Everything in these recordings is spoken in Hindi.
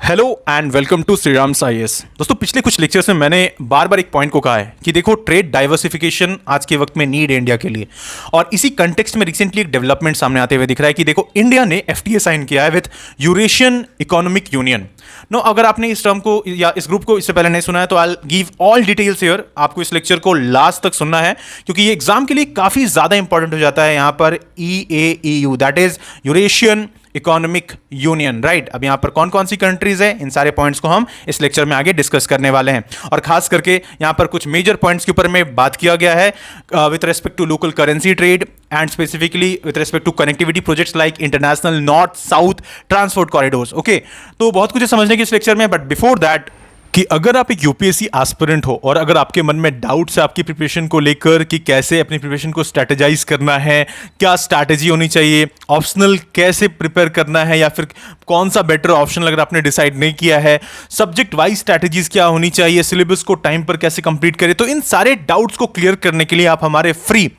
Hello and welcome to Shriram IAS. दोस्तों, पिछले कुछ लेक्चर्स में मैंने बार बार एक पॉइंट को कहा है कि देखो, ट्रेड डाइवर्सिफिकेशन आज के वक्त में नीड है इंडिया के लिए। और इसी कंटेक्स्ट में रिसेंटली एक डेवलपमेंट सामने आते हुए दिख रहा है कि देखो, इंडिया ने एफटीए साइन किया है with Eurasian economic union. No, अगर आपने इस टर्म को या इस ग्रुप को इससे पहले नहीं सुना है तो I give all details here. आपको इस लेक्चर को लास्ट तक सुनना है क्योंकि ये एग्जाम के लिए काफी ज्यादा इंपॉर्टेंट हो जाता है। यहां पर EAEU, that is Eurasian economic union, right. अब यहां पर कौन कौन सी कंट्रीज है, इन सारे पॉइंट्स को हम इस लेक्चर में आगे डिस्कस करने वाले हैं। और खास करके यहां पर कुछ मेजर पॉइंट्स के ऊपर में बात किया गया है with respect to local currency trade and specifically with respect to connectivity projects like international north south transport corridors. Okay, तो बहुत कुछ है समझने की इस लेक्चर में, बट बिफोर दैट कि अगर आप एक यूपीएससी एस्पिरेंट हो और अगर आपके मन में डाउट्स है आपकी प्रिपरेशन को लेकर कि कैसे अपनी प्रिपरेशन को स्ट्रैटेजाइज करना है, क्या स्ट्रैटेजी होनी चाहिए, ऑप्शनल कैसे प्रिपेयर करना है, या फिर कौन सा बेटर ऑप्शन अगर आपने डिसाइड नहीं किया है, सब्जेक्ट वाइज स्ट्रैटेजीज क्या होनी चाहिए, सिलेबस को टाइम पर कैसे कंप्लीट करें, तो इन सारे डाउट्स को क्लियर करने के लिए आप हमारे फ्री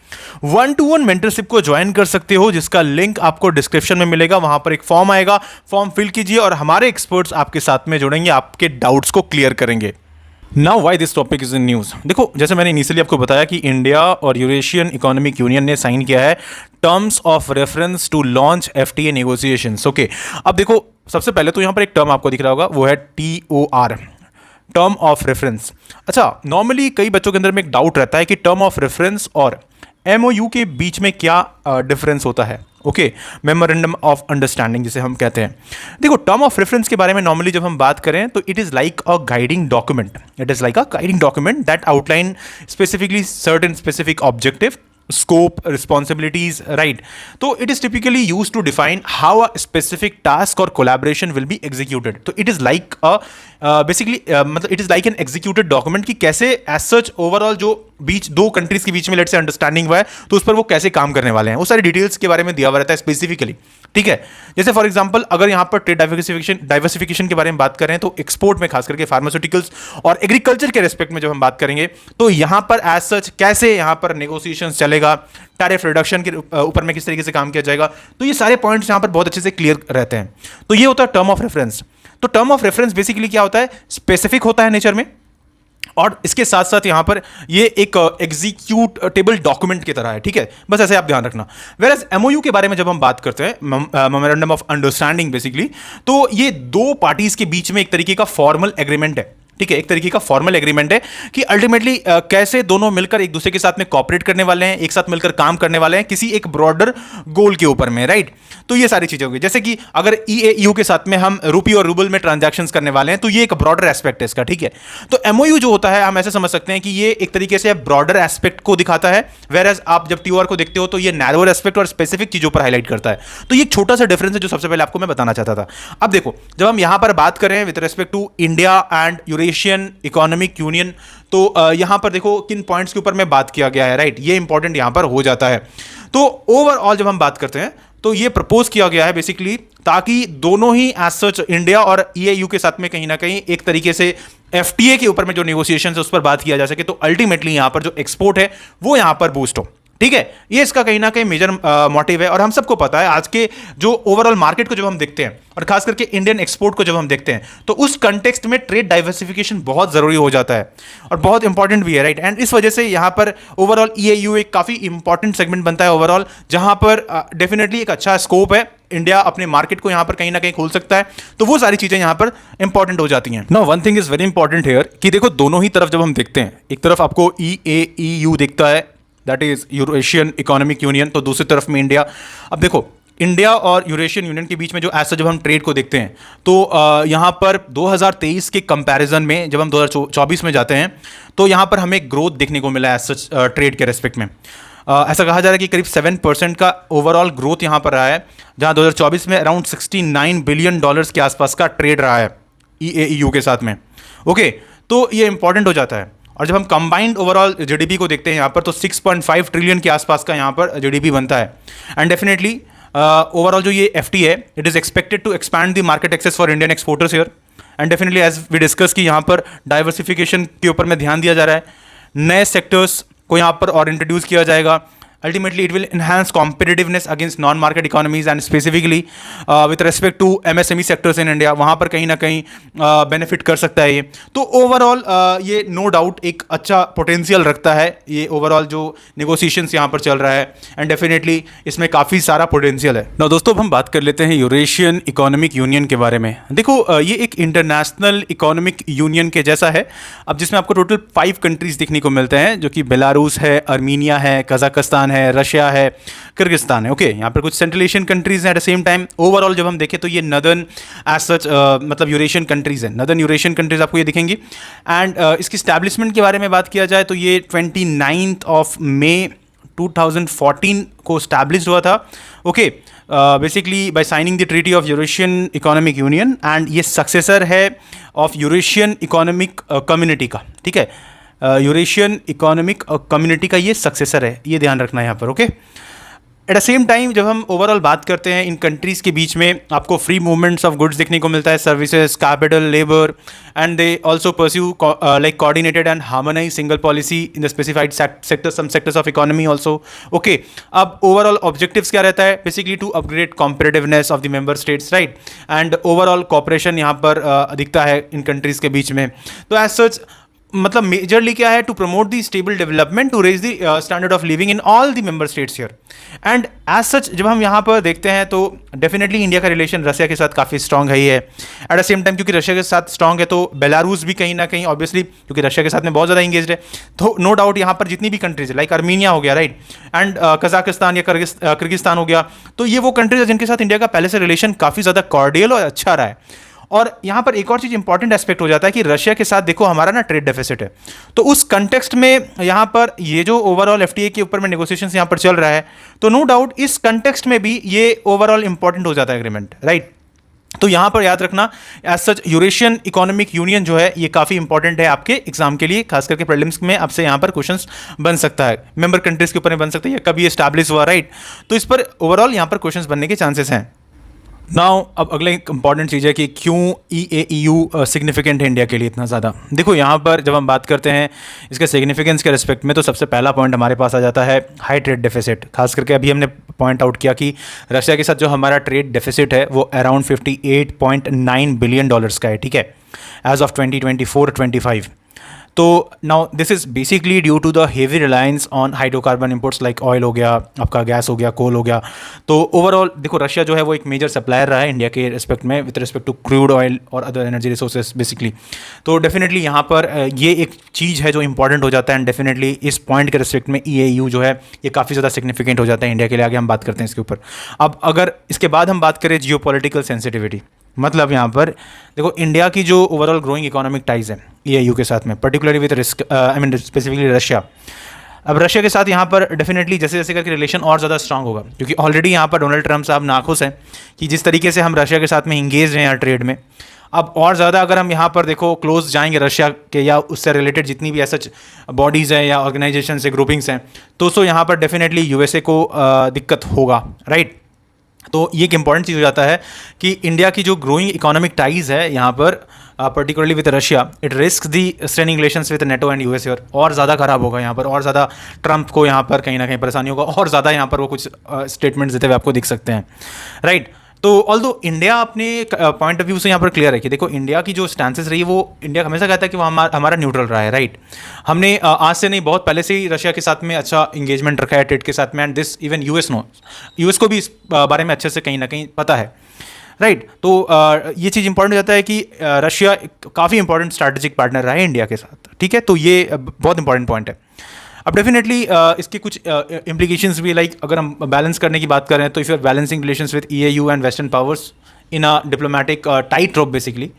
1-to-1 मेंटरशिप को ज्वाइन कर सकते हो, जिसका लिंक आपको डिस्क्रिप्शन में मिलेगा। वहां पर एक फॉर्म आएगा, फॉर्म फिल कीजिए और हमारे एक्सपर्ट्स आपके साथ में जुड़ेंगे, आपके डाउट्स को क्लियर करेंगे। Now why this topic is in news. देखो, जैसे मैंने इनिशियली आपको बताया कि इंडिया और यूरेशियन इकोनॉमिक यूनियन ने साइन किया है terms of reference to launch FTA negotiations. Okay, अब देखो, सबसे पहले तो यहां पर एक टर्म आपको दिख रहा होगा, वो है TOR, टर्म ऑफ रेफरेंस। अच्छा, नॉर्मली कई बच्चों के अंदर में एक डाउट रहता है कि टर्म ऑफ रेफरेंस और MOU के बीच में क्या डिफरेंस होता है। ओके, मेमोरेंडम ऑफ अंडरस्टैंडिंग जिसे हम कहते हैं। देखो, टर्म ऑफ रेफरेंस के बारे में नॉर्मली जब हम बात करें तो it is like a guiding document. It is like a guiding document that outline specifically certain specific objective, scope, responsibilities, right? So it is typically used to define how a specific task or collaboration will be executed. So it is like a basically मतलब it is like an executed document कि कैसे as such overall जो बीच दो कंट्रीज के बीच में लेट से अंडरस्टैंडिंग हुआ है तो उस पर वो कैसे काम करने वाले हैं, वो सारी डिटेल्स के बारे में दिया हुआ रहता है स्पेसिफिकली। ठीक है, जैसे फॉर एग्जांपल अगर यहाँ पर ट्रेड डाइवर्सिफिकेशन के बारे में बात करें तो एक्सपोर्ट में खास करके फार्मास्यूटिकल्स और एग्रीकल्चर के रेस्पेक्ट में जब हम बात करेंगे तो यहाँ पर एज सच कैसे यहाँ पर नेगोशिएशन चलेगा, टैरिफ रिडक्शन के ऊपर में किस तरीके से काम किया जाएगा, तो ये सारे पॉइंट्स यहाँ पर बहुत अच्छे से क्लियर रहते हैं। तो ये होता है टर्म ऑफ रेफरेंस। तो टर्म ऑफ रेफरेंस बेसिकली क्या होता है, स्पेसिफिक होता है नेचर में, और इसके साथ साथ यहां पर ये एक एग्जीक्यूटेबल डॉक्यूमेंट की तरह है। ठीक है, बस ऐसे आप ध्यान रखना। वेरएज MOU के बारे में जब हम बात करते हैं, मेमोरेंडम ऑफ अंडरस्टैंडिंग बेसिकली, तो ये दो पार्टीज के बीच में एक तरीके का फॉर्मल एग्रीमेंट है। ठीक है, एक तरीके का फॉर्मल एग्रीमेंट है कि अल्टीमेटली कैसे दोनों मिलकर एक दूसरे के साथ में कॉपरेट करने वाले हैं, एक साथ मिलकर काम करने वाले हैं किसी एक ब्रॉडर गोल के ऊपर में, राइट। तो ये सारी चीजें होगी, जैसे कि अगर EAEU के साथ में हम रूपी और रूबल में ट्रांजैक्शंस करने वाले हैं तो ये एक ब्रॉडर एस्पेक्ट है इसका। ठीक है, तो MOU जो होता है हम ऐसे समझ सकते हैं कि ये एक तरीके से ब्रॉडर एस्पेक्ट को दिखाता है, वेरएज आप जब TOR को देखते हो तो ये नैरोअर एस्पेक्ट और स्पेसिफिक चीजों पर हाईलाइट करता है। तो ये एक छोटा सा डिफरेंस है जो सबसे पहले आपको मैं बताना चाहता था। अब देखो, जब हम यहां पर बात करें with respect to India and Eurasian economic union, तो यहां पर देखो किन पॉइंट्स के ऊपर में बात किया गया है, राइट। ये इंपॉर्टेंट यहां पर हो जाता है। तो ओवरऑल जब हम बात करते हैं तो ये प्रपोज किया गया है बेसिकली ताकि दोनों ही एज सच इंडिया और EAU के साथ में कहीं ना कहीं एक तरीके से FTA के ऊपर में जो नेगोशिएशन है उस पर बात किया जा सके, तो अल्टीमेटली यहां पर जो एक्सपोर्ट है वो यहां पर बूस्ट हो। ठीक है, ये इसका कहीं ना कहीं मेजर मोटिव है। और हम सबको पता है आज के जो ओवरऑल मार्केट को जब हम देखते हैं और खास करके इंडियन एक्सपोर्ट को जब हम देखते हैं तो उस कंटेक्स्ट में ट्रेड डाइवर्सिफिकेशन बहुत जरूरी हो जाता है और बहुत इंपॉर्टेंट भी है, राइट। एंड इस वजह से यहां पर ओवरऑल EAU एक काफी इंपॉर्टेंट सेगमेंट बनता है ओवरऑल, जहां पर डेफिनेटली एक अच्छा स्कोप है, इंडिया अपने मार्केट को यहां पर कहीं ना कहीं खोल सकता है। तो वो सारी चीजें यहां पर इंपॉर्टेंट हो जाती हैं। Now one thing is very important here कि देखो, दोनों ही तरफ जब हम देखते हैं, एक तरफ आपको EAEU दिखता है, that is Eurasian economic union, तो दूसरी तरफ में इंडिया। अब देखो, इंडिया और यूरेशियन यूनियन के बीच में जो ऐसा जब हम ट्रेड को देखते हैं तो यहाँ पर 2023 के कंपैरिजन में जब हम 2024 में जाते हैं तो यहाँ पर हमें ग्रोथ देखने को मिला है सच ट्रेड के रेस्पेक्ट में। ऐसा कहा जा रहा है कि करीब 7% का ओवरऑल ग्रोथ यहाँ पर रहा है, जहाँ 2024 में अराउंड $69 बिलियन के आसपास का ट्रेड रहा है EAEU के साथ में। ओके, तो ये इंपॉर्टेंट हो जाता है। और जब हम कंबाइंड ओवरऑल GDP को देखते हैं यहाँ पर तो 6.5 ट्रिलियन के आसपास का यहाँ पर GDP बनता है। एंड डेफिनेटली ओवरऑल जो ये FTA है, it is expected to expand the market access for Indian exporters here. And definitely as we discuss कि यहाँ पर डाइवर्सिफिकेशन के ऊपर में ध्यान दिया जा रहा है, नए सेक्टर्स को यहाँ पर और इंट्रोड्यूस किया जाएगा, ultimately it will enhance competitiveness against non-market economies and specifically with respect to MSME sectors in India, वहाँ पर कहीं ना कहीं benefit कर सकता है ये। तो ओवरऑल ये नो डाउट एक अच्छा पोटेंशियल रखता है ये ओवरऑल जो नेगोशिएशंस यहाँ पर चल रहा है, एंड डेफिनेटली इसमें काफ़ी सारा पोटेंशियल है। ना दोस्तों, अब हम बात कर लेते हैं यूरेशियन इकोनॉमिक यूनियन के बारे में। देखो ये एक इंटरनेशनल इकोनॉमिक यूनियन के जैसा है, अब जिसमें आपको टोटल 5 कंट्रीज देखने को मिलते हैं, जो कि बेलारूस है, अर्मीनिया है, कजाकिस्तान है, रशिया है, किर्गिस्तान है। ओके, यहाँ पर कुछ सेंट्रल एशियन कंट्रीज हैं eight the same time. Overall जब हम देखें तो ये नदर्न एज सच मतलब यूरेशियन कंट्रीज हैं, नदर्न यूरेशियन कंट्रीज आपको ये दिखेंगी। एंड इसकी स्टैब्लिशमेंट के बारे में बात किया जाए तो ये 29 मई 2014 को स्टैब्लिश हुआ था। Okay, basically bye signing the treaty of Eurasian economic union, and ये सक्सेसर है ऑफ यूरेशियन इकोनॉमिक कम्युनिटी का। ठीक है, यूरेशियन इकोनॉमिक कम्युनिटी का ये सक्सेसर है, ये ध्यान रखना है यहाँ पर। Okay, eight the same time जब हम ओवरऑल बात करते हैं इन कंट्रीज़ के बीच में आपको फ्री मूवमेंट्स ऑफ गुड्स देखने को मिलता है, services, capital, labour, and they also pursue like coordinated and harmonise single policy in the specified sectors, some sectors of economy also. Okay, अब ओवरऑल ऑब्जेक्टिव्स क्या रहता है? Basically to upgrade competitiveness of the member states, right, and overall cooperation यहाँ पर दिखता है इन कंट्रीज़ के बीच में। तो एज सच मतलब मेजरली क्या है? To promote the stable development, to raise the standard of living in all the member states here. And as such जब हम यहाँ पर देखते हैं तो डेफिनेटली इंडिया का रिलेशन रशिया के साथ काफ़ी स्ट्रांग है ही है। एट द सेम टाइम क्योंकि रशिया के साथ स्ट्रांग है तो बेलारूस भी कहीं ना कहीं ऑब्वियसली क्योंकि रशिया के साथ में बहुत ज़्यादा इंगेज है, तो नो डाउट यहाँ पर जितनी भी कंट्रीज है लाइक अर्मीनिया हो गया, राइट, एंड कजाकिस्तान या किर्गिस्तान हो गया, तो ये वो कंट्रीज है जिनके साथ इंडिया का पहले से रिलेशन काफ़ी ज़्यादा कॉर्डियल और अच्छा रहा है। और यहाँ पर एक और चीज़ इंपॉर्टेंट एस्पेक्ट हो जाता है कि रशिया के साथ देखो हमारा ना ट्रेड डेफिसिट है, तो उस कंटेक्स्ट में यहाँ पर ये जो ओवरऑल एफटीए के ऊपर में नेगोशिएशंस यहाँ पर चल रहा है, तो नो डाउट इस कंटेक्स्ट में भी ये ओवरऑल इंपॉर्टेंट हो जाता है एग्रीमेंट, राइट। तो यहाँ पर याद रखना as such Eurasian economic union जो है ये काफ़ी इंपॉर्टेंट है आपके एग्जाम के लिए, खास करके प्रीलिम्स में आपसे यहाँ पर क्वेश्चंस बन सकता है, मेंबर कंट्रीज के ऊपर में बन सकता है, कभी एस्टैब्लिश हुआ, राइट, तो इस पर ओवरऑल यहाँ पर क्वेश्चंस बनने के चांसेस हैं। नाउ अब अगले एक इंपॉर्टेंट चीज़ है कि क्यों EAEU सिग्निफिकेंट है इंडिया के लिए इतना ज़्यादा। देखो यहाँ पर जब हम बात करते हैं इसके सिग्निफिकेंस के रिस्पेक्ट में तो सबसे पहला पॉइंट हमारे पास आ जाता है हाई ट्रेड डेफिसिट। खास करके अभी हमने पॉइंट आउट किया कि रशिया के साथ जो हमारा ट्रेड डेफिसिट है वो अराउंड $58.9 बिलियन का है, ठीक है, एज ऑफ 2024-25। तो now this is basically due to the heavy reliance on hydrocarbon imports like oil हो गया, आपका गैस हो गया, कोल हो गया। तो ओवरऑल देखो रशिया जो है वो एक मेजर सप्लायर रहा है इंडिया के रिस्पेक्ट में with respect to crude oil और अदर एनर्जी रिसोर्सेज बेसिकली। तो डेफिनेटली यहाँ पर ये एक चीज़ है जो इंपॉर्टेंट हो जाता है, एंड डेफिनेटली इस पॉइंट के रिस्पेक्ट में EAEU जो है ये काफ़ी ज़्यादा सिग्निफिकेंट हो जाता है इंडिया के लिए। आगे हम बात करते हैं इसके ऊपर। अब अगर इसके बाद हम बात करें जियोपॉलिटिकल सेंसिटिविटी, मतलब यहाँ पर देखो इंडिया की जो ओवरऑल ग्रोइंग इकोनॉमिक टाइज है EAEU के साथ में, पर्टिकुलरली विद स्पेसिफिकली रशिया। अब रशिया के साथ यहाँ पर डेफिनेटली जैसे जैसे करके रिलेशन और ज़्यादा स्ट्रांग होगा, क्योंकि ऑलरेडी यहाँ पर डोनाल्ड ट्रंप साहब नाखुश हैं कि जिस तरीके से हम रशिया के साथ में इंगेज हैं यार ट्रेड में। अब और ज़्यादा अगर हम यहाँ पर देखो क्लोज जाएंगे रशिया के या उससे रिलेटेड जितनी भी ऐसा बॉडीज़ हैं या ऑर्गेनाइजेशन से ग्रुपिंग्स हैं, तो सो यहाँ पर डेफिनेटली USA को दिक्कत होगा, राइट। तो ये एक इंपॉर्टेंट चीज़ हो जाता है कि इंडिया की जो ग्रोइंग इकोनॉमिक टाइज है यहाँ पर particularly with Russia, it risk the straining relations with NATO and USA और ज़्यादा खराब होगा यहाँ पर, और ज़्यादा ट्रंप को यहाँ पर कहीं ना कहीं परेशानी होगा, और ज़्यादा यहाँ पर वो कुछ स्टेटमेंट्स देते हुए आपको दिख सकते हैं, राइट। तो ऑल्दो इंडिया अपने पॉइंट ऑफ व्यू से यहाँ पर क्लियर है कि देखो इंडिया की जो स्टैंसेस रही है वो इंडिया हमेशा कहता है कि वो हमारा न्यूट्रल रहा है, राइट। हमने आज से नहीं बहुत पहले से ही रशिया के साथ में अच्छा इंगेजमेंट रखा है ट्रेड के साथ में, एंड दिस इवन US को भी इस बारे में अच्छे से कहीं ना कहीं पता है, राइट। तो ये चीज़ इंपॉर्टेंट हो जाता है कि रशिया काफ़ी इंपॉर्टेंट स्ट्रैटेजिक पार्टनर रहा है इंडिया के साथ, ठीक है। तो ये बहुत इंपॉर्टेंट पॉइंट है। अब डेफिनेटली इसके कुछ इम्प्लीकेशंस भी, लाइक अगर हम बैलेंस करने की बात करें तो if you are balancing relations with EAU and western powers in a diplomatic tight rope basically,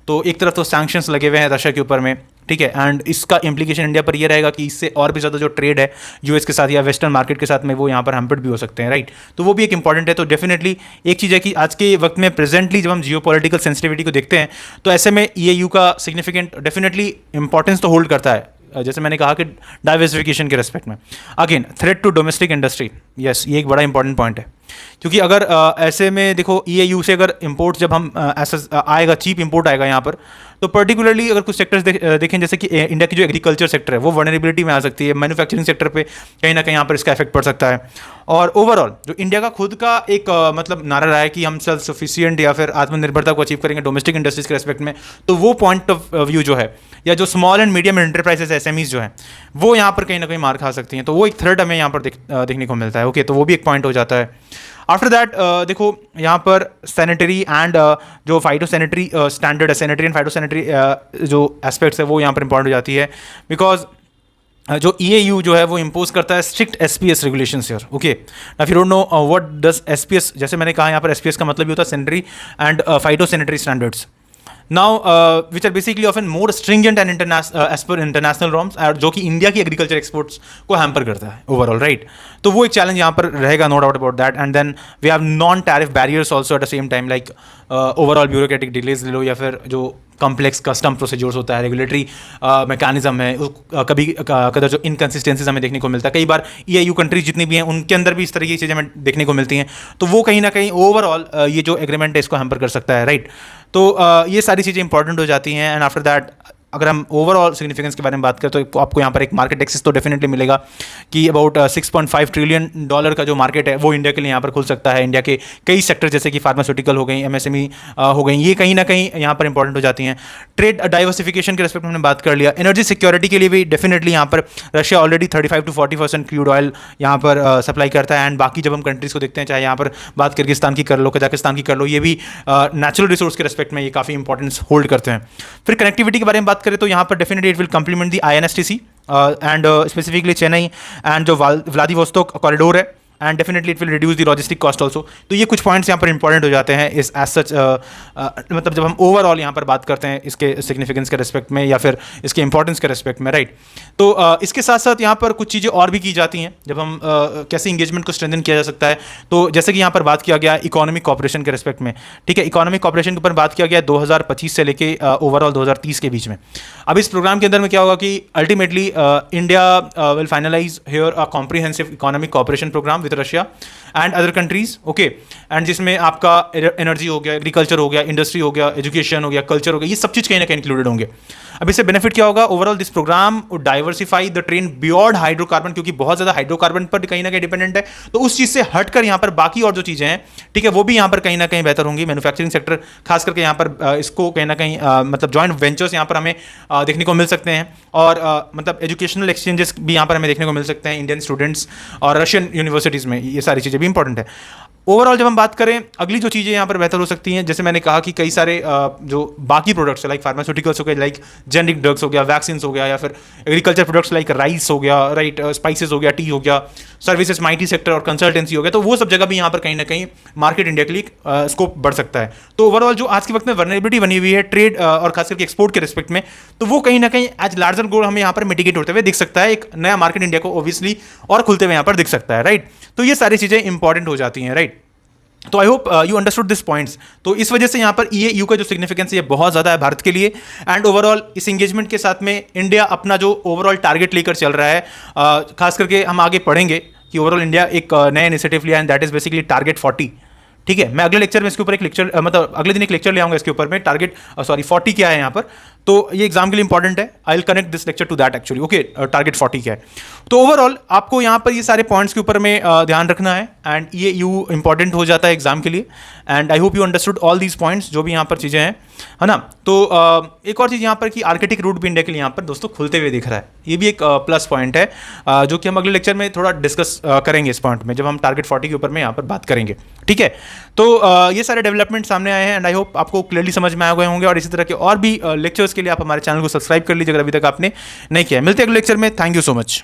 तो एक तरफ तो सैंक्शंस लगे हुए हैं रशिया के ऊपर में, ठीक है, एंड इसका इम्प्लीकेशन इंडिया पर ये रहेगा कि इससे और भी ज़्यादा जो ट्रेड है US के साथ या वेस्टर्न मार्केट के साथ में वो यहाँ पर हैम्पर्ड भी हो सकते हैं, राइट। तो वो भी एक इंपॉर्टेंट है। तो डेफिनेटली एक चीज़ है कि आज के वक्त में प्रेजेंटली जब हम जियोपॉलिटिकल सेंसिटिविटी को देखते हैं तो ऐसे में EAU का सिग्निफिकेंट डेफिनेटली इंपॉर्टेंस तो होल्ड करता है, जैसे मैंने कहा कि डाइवर्सिफिकेशन के रेस्पेक्ट में। Again threat to domestic industry, yes, ये एक बड़ा इंपॉर्टेंट पॉइंट है। क्योंकि अगर ऐसे में देखो ईएयू से अगर इंपोर्ट जब हम ऐसा आएगा, चीप इंपोर्ट आएगा यहाँ पर, तो पर्टिकुलरली अगर कुछ सेक्टर्स देखें, जैसे कि इंडिया की जो एग्रीकल्चर सेक्टर है वो वनरेबिलिटी में आ सकती है, मैन्युफैक्चरिंग सेक्टर पे कहीं ना कहीं यहाँ पर इसका इफेक्ट पड़ सकता है। और ओवरऑल जो इंडिया का खुद का एक मतलब नारा रहा है कि हम सेल्फ सफिशिएंट या फिर आत्मनिर्भरता को अचीव करेंगे डोमेस्टिक इंडस्ट्रीज के रेस्पेक्ट में, तो वो पॉइंट ऑफ व्यू जो है, या जो small and medium enterprises SMEs जो है, वो यहाँ पर कहीं ना कहीं मार खा सकती हैं। तो वो एक थ्रेड हमें यहाँ पर देखने को मिलता है। ओके, तो वो भी एक पॉइंट हो जाता है। आफ्टर दैट देखो यहाँ पर सैनिटरी एंड जो फाइटो सैनिटरी स्टैंडर्ड है, सैनिटरी एंड फाइटो सैनिटरी जो एस्पेक्ट्स है वो यहाँ पर इंपॉर्टेंट हो जाती है, बिकॉज जो ईएयू जो है वो इम्पोज करता है strict SPS regulations here. Okay, if you don't know what does SPS, जैसे मैंने कहा यहाँ पर एसपीएस का मतलब भी होता है sanitary and phyto sanitary standards, now which are basically often more stringent and as per international norms, जो कि इंडिया की एग्रीकल्चर एक्सपोर्ट्स को हैम्पर करता है ओवरऑल, राइट। तो वो एक चैलेंज यहाँ पर रहेगा, no doubt about that. And then we have non tariff barriers also at the same time, like overall bureaucratic delays ले लो, या फिर जो कॉम्प्लेक्स कस्टम प्रोसीजर्स होता है, रेगुलेटरी मैकेनिज्म है, कभी कदर जो इनकन्सिस्टेंसीज हमें देखने को मिलता है। कई बार ईएयू कंट्रीज जितनी भी हैं उनके अंदर भी इस तरह की चीज़ें हमें देखने को मिलती हैं, तो वो कहीं ना कहीं ओवरऑल ये जो एग्रीमेंट है इसको हैम्पर कर सकता है, राइट। तो ये सारी चीज़ें इंपॉर्टेंट हो जाती हैं। एंड आफ्टर दैट अगर हम ओवरऑल सिग्निफिकेंस के बारे में बात करें तो आपको यहाँ पर एक मार्केट एक्सेस तो डेफिनेटली मिलेगा कि अबाउट $6.5 ट्रिलियन का जो मार्केट है वो इंडिया के लिए यहाँ पर खुल सकता है। इंडिया के कई सेक्टर जैसे कि फार्मास्यूटिकल हो गई, एमएसएमई हो गई, ये कहीं ना कहीं यहाँ पर इंपॉर्टेंट हो जाती हैं। ट्रेड डाइवर्सिफिकेशन के रिस्पेक्ट में हमने बात कर लिया। एनर्जी सिक्योरिटी के लिए भी डेफिनेटली यहाँ पर Russia already 35 to 40% crude oil यहाँ पर सप्लाई करता है। एंड बाकी जब हम कंट्रीज़ को देखते हैं, चाहे यहाँ पर बात किर्गिस्तान की कर लो, कजाकिस्तान की कर लो, ये भी नेचुरल रिसोर्स के रिस्पेक्ट में ये काफ़ी इंपॉर्टेंस होल्ड करते हैं। फिर कनेक्टिविटी के बारे में बात करें तो यहाँ पर definitely it will complement the INSTC and specifically Chennai and जो व्लादिवोस्तोक कॉरिडोर है, and definitely it will reduce the logistic cost also. तो ये कुछ पॉइंट्स यहाँ पर इंपॉर्टेंट हो जाते हैं इस एज सच, मतलब जब हम ओवरऑल यहाँ पर बात करते हैं इसके सिग्निफिकेंस के रिस्पेक्ट में या फिर इसके इंपॉर्टेंस के रिस्पेक्ट में, राइट। तो इसके साथ साथ यहाँ पर कुछ चीज़ें और भी की जाती हैं जब हम कैसे इंगेजमेंट को स्ट्रेंथन किया जा सकता है। तो जैसे कि यहाँ पर बात किया गया इकोनॉमिक कॉपरेशन के रिस्पेक्ट में, ठीक है, इकोनॉमिक कॉपरेशन के ऊपर बात किया गया 2025 से लेके ओवरऑल 2030 के बीच में। अब इस प्रोग्राम के अंदर में क्या होगा कि ultimately India will finalise here a comprehensive economic cooperation program with Russia and other countries, okay. And जिसमें आपका एनर्जी हो गया, एग्रीकल्चर हो गया, इंडस्ट्री हो गया, एजुकेशन हो गया, कल्चर हो गया, ये सब चीज़ कहीं ना कहीं इंक्लूडेड होंगे। अब इससे बेनिफिट क्या होगा, overall this program diversify the train beyond hydrocarbon, क्योंकि बहुत ज़्यादा हाइड्रोकार्बन पर कहीं ना कहीं डिपेंडेंट है। तो उस चीज़ से हटकर यहाँ पर बाकी और जो चीज़ें हैं, ठीक है, वो भी यहाँ पर कहीं ना कहीं बेहतर होंगी। मैन्युफैक्चरिंग सेक्टर खास करके यहाँ पर इसको कहीं ना कहीं मतलब जॉइंट वेंचर्स यहाँ पर हमें देखने को मिल सकते हैं, और मतलब एजुकेशनल एक्सचेंजेस भी यहाँ पर हमें देखने को मिल सकते हैं इंडियन स्टूडेंट्स और रशियन यूनिवर्सिटीज़ में। ये सारी चीज़ें भी इंपॉर्टेंट है। ओवरऑल जब हम बात करें अगली जो चीज़ें यहाँ पर बेहतर हो सकती हैं, जैसे मैंने कहा कि कई सारे जो बाकी प्रोडक्ट्स है लाइक फार्मास्यूटिकल्स हो गए, लाइक जेनरिक ड्रग्स हो गया, वैक्सीन हो गया, या फिर एग्रीकल्चर प्रोडक्ट्स लाइक राइस हो गया, राइट, स्पाइसेस हो गया, टी हो गया, सर्विसेज, माइटी सेक्टर और कंसल्टेंसी हो गया, तो वो सब जगह भी यहाँ पर कहीं ना कहीं मार्केट इंडिया के लिए स्कोप बढ़ सकता है। तो ओवरऑल जो आज के वक्त में वर्नेबिलिटी बनी हुई है ट्रेड और खास करके एक्सपोर्ट के रिस्पेक्ट में, तो वो कहीं ना कहीं एज लार्जर गोल हमें यहाँ पर मिटिगेट होते हुए दिख सकता है। एक नया मार्केट इंडिया को ऑब्वियसली और खुलते हुए यहाँ पर दिख सकता है, राइट। तो ये सारी चीज़ें इंपॉर्टेंट हो जाती हैं, राइट। तो I hope you understood this points. तो इस वजह से यहाँ पर ईएयू का जो सिग्निफिकेंस है बहुत ज़्यादा है भारत के लिए। एंड ओवरऑल इस एंगेजमेंट के साथ में इंडिया अपना जो ओवरऑल टारगेट लेकर चल रहा है, खास करके हम आगे पढ़ेंगे कि ओवरऑल इंडिया एक नया इनिशिएटिव लिया, and that is basically target 40, ठीक है। मैं अगले लेक्चर में इसके ऊपर एक लेक्चर मतलब अगले दिन एक लेक्चर ले आऊँगा इसके ऊपर में, टारगेट 40 क्या है यहाँ पर। तो ये एग्जाम के लिए इंपॉर्टेंट है, I will connect this lecture to that actually, okay. Target 40 क्या है। तो ओवरऑल आपको यहाँ पर ये सारे पॉइंट्स के ऊपर में ध्यान रखना है, एंड ये यू इंपॉर्टेंट हो जाता है एग्जाम के लिए। And I hope you understood all these points, जो भी यहाँ पर चीज़ें हैं, है ना। तो एक और चीज़ यहाँ पर कि आर्कटिक रूट भी इंडिया के लिए यहाँ पर दोस्तों खुलते हुए दिख रहा है, ये भी एक प्लस पॉइंट है, जो कि हम अगले लेक्चर में थोड़ा डिस्कस करेंगे इस पॉइंट में, जब हम टारगेट 40 के ऊपर में यहाँ पर बात करेंगे, ठीक है। तो ये सारे डेवलपमेंट सामने आए हैं, एंड आई होप आपको क्लियरली समझ में आ गए होंगे। और इसी तरह के और भी लेक्चर्स के लिए आप हमारे चैनल को सब्सक्राइब कर लीजिए अगर अभी तक आपने नहीं किया है। मिलते हैं अगले लेक्चर में, थैंक यू सो मच।